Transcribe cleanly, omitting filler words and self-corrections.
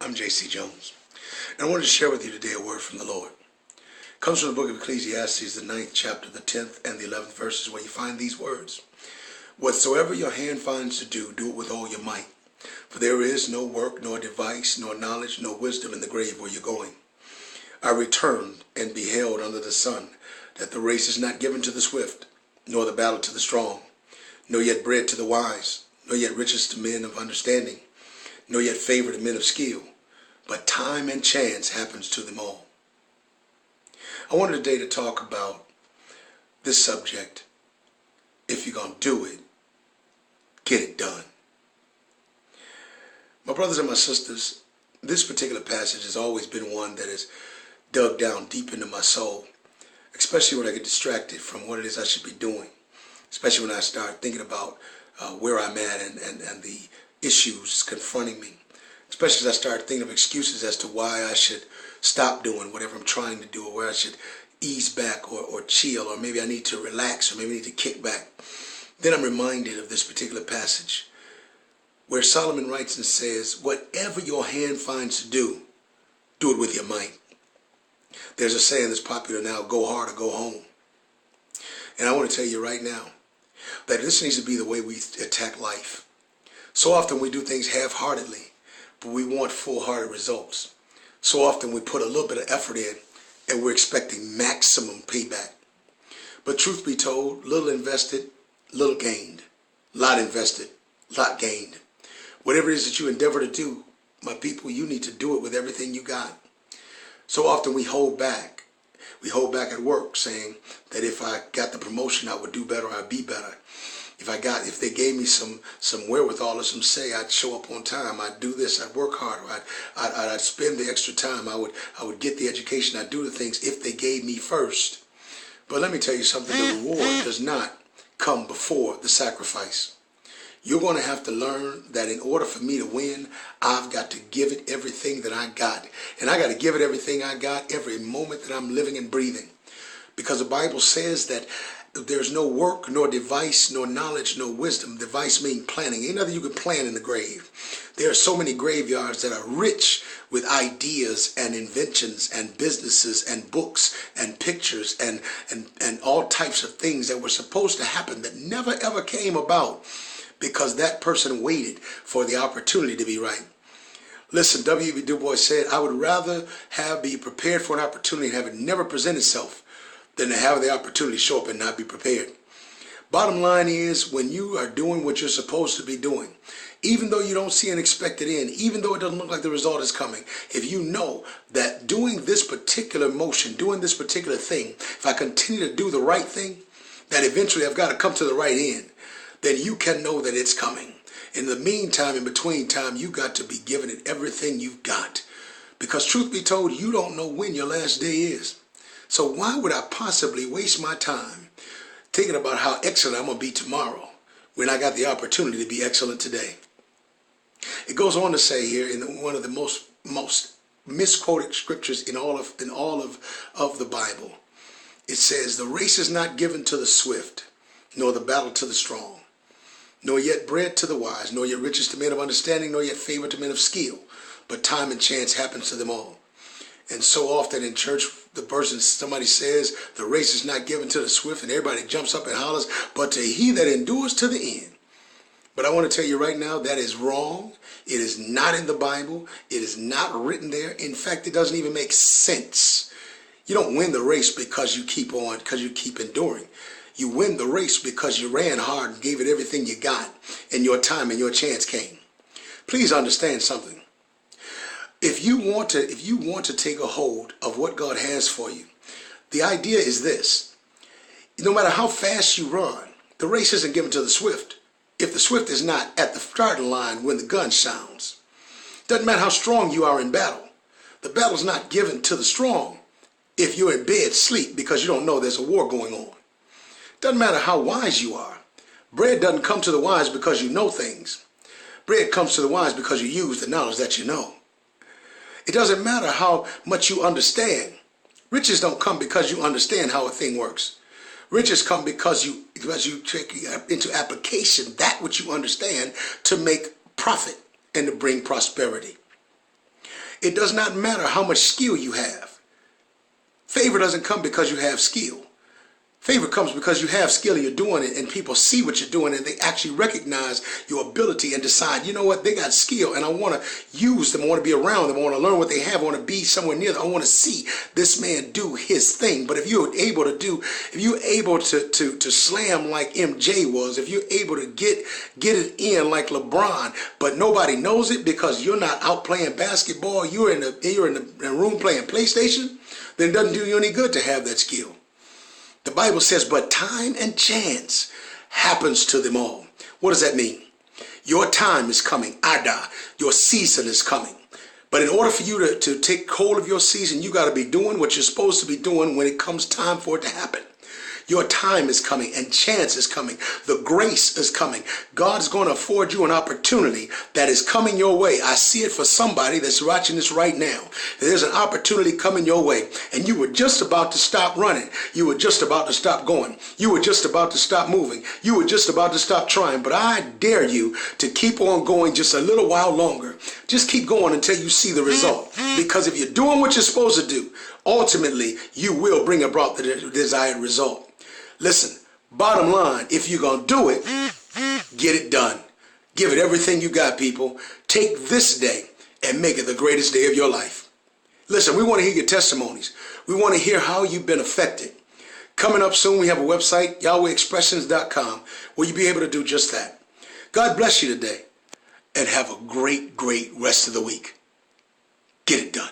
I'm J.C. Jones, and I wanted to share with you today a word from the Lord. It comes from the book of Ecclesiastes, the 9th chapter, the 10th and the 11th verses, where you find these words. Whatsoever your hand finds to do, do it with all your might. For there is no work, nor device, nor knowledge, nor wisdom in the grave where you're going. I returned and beheld under the sun that the race is not given to the swift, nor the battle to the strong, nor yet bread to the wise, nor yet riches to men of understanding, nor yet favor to men of skill, but time and chance happens to them all. I wanted today to talk about this subject. If you're going to do it, get it done. My brothers and my sisters, this particular passage has always been one that has dug down deep into my soul, especially when I get distracted from what it is I should be doing, especially when I start thinking about where I'm at and the issues confronting me, especially as I start thinking of excuses as to why I should stop doing whatever I'm trying to do, or where I should ease back or chill, or maybe I need to relax, or maybe I need to kick back. Then I'm reminded of this particular passage where Solomon writes and says, whatever your hand finds to do, do it with your might. There's a saying that's popular now, go hard or go home. And I want to tell you right now that this needs to be the way we attack life. So often we do things half-heartedly, but we want full-hearted results. So often we put a little bit of effort in and we're expecting maximum payback. But truth be told, little invested, little gained. Lot invested, lot gained. Whatever it is that you endeavor to do, my people, you need to do it with everything you got. So often we hold back. We hold back at work saying that if I got the promotion, I would do better, I'd be better. If they gave me some wherewithal or some say, I'd show up on time, I'd do this, I'd work harder, I'd spend the extra time, I would get the education, I'd do the things if they gave me first. But let me tell you something, the reward does not come before the sacrifice. You're going to have to learn that in order for me to win, I've got to give it everything that I got. And I got to give it everything I got every moment that I'm living and breathing. Because the Bible says that there's no work, nor device, nor knowledge, nor wisdom. Device meaning planning. Ain't nothing you can plan in the grave. There are so many graveyards that are rich with ideas and inventions and businesses and books and pictures and all types of things that were supposed to happen that never ever came about because that person waited for the opportunity to be right. Listen, W.B. Du Bois said, I would rather be prepared for an opportunity and have it never present itself than to have the opportunity show up and not be prepared. Bottom line is, when you are doing what you're supposed to be doing, even though you don't see an expected end, even though it doesn't look like the result is coming, if you know that doing this particular motion, doing this particular thing, if I continue to do the right thing, that eventually I've got to come to the right end, then you can know that it's coming. In the meantime, in between time, you got to be giving it everything you've got. Because truth be told, you don't know when your last day is. So why would I possibly waste my time thinking about how excellent I'm going to be tomorrow when I got the opportunity to be excellent today? It goes on to say here in one of the most misquoted scriptures in all of the Bible, it says, the race is not given to the swift, nor the battle to the strong, nor yet bread to the wise, nor yet riches to men of understanding, nor yet favor to men of skill, but time and chance happens to them all. And so often in church, somebody says the race is not given to the swift, and everybody jumps up and hollers, but to he that endures to the end. But I want to tell you right now, that is wrong. It is not in the Bible. It is not written there. In fact, it doesn't even make sense. You don't win the race because you keep enduring. You win the race because you ran hard and gave it everything you got, and your time and your chance came. Please understand something. If you want to take a hold of what God has for you, the idea is this. No matter how fast you run, the race isn't given to the swift. If the swift is not at the starting line when the gun sounds, doesn't matter how strong you are in battle. The battle's not given to the strong if you're in bed sleep because you don't know there's a war going on. Doesn't matter how wise you are. Bread doesn't come to the wise because you know things. Bread comes to the wise because you use the knowledge that you know. It doesn't matter how much you understand. Riches don't come because you understand how a thing works. Riches come because you take into application that which you understand to make profit and to bring prosperity. It does not matter how much skill you have. Favor doesn't come because you have skill. Favor comes because you have skill and you're doing it, and people see what you're doing and they actually recognize your ability and decide, you know what, they got skill and I want to use them. I want to be around them. I want to learn what they have. I want to be somewhere near them. I want to see this man do his thing. But if you're able to slam like MJ was, if you're able to get it in like LeBron, but nobody knows it because you're not out playing basketball, you're in the room playing PlayStation, then it doesn't do you any good to have that skill. The Bible says, but time and chance happens to them all. What does that mean? Your time is coming. Ada, your season is coming. But in order for you to take hold of your season, you got to be doing what you're supposed to be doing when it comes time for it to happen. Your time is coming and chance is coming. The grace is coming. God's going to afford you an opportunity that is coming your way. I see it for somebody that's watching this right now. There's an opportunity coming your way, and you were just about to stop running. You were just about to stop going. You were just about to stop moving. You were just about to stop trying. But I dare you to keep on going just a little while longer. Just keep going until you see the result. Because if you're doing what you're supposed to do, ultimately you will bring about the desired result. Listen, bottom line, if you're going to do it, get it done. Give it everything you got, people. Take this day and make it the greatest day of your life. Listen, we want to hear your testimonies. We want to hear how you've been affected. Coming up soon, we have a website, YahwehExpressions.com, where you'll be able to do just that. God bless you today, and have a great, great rest of the week. Get it done.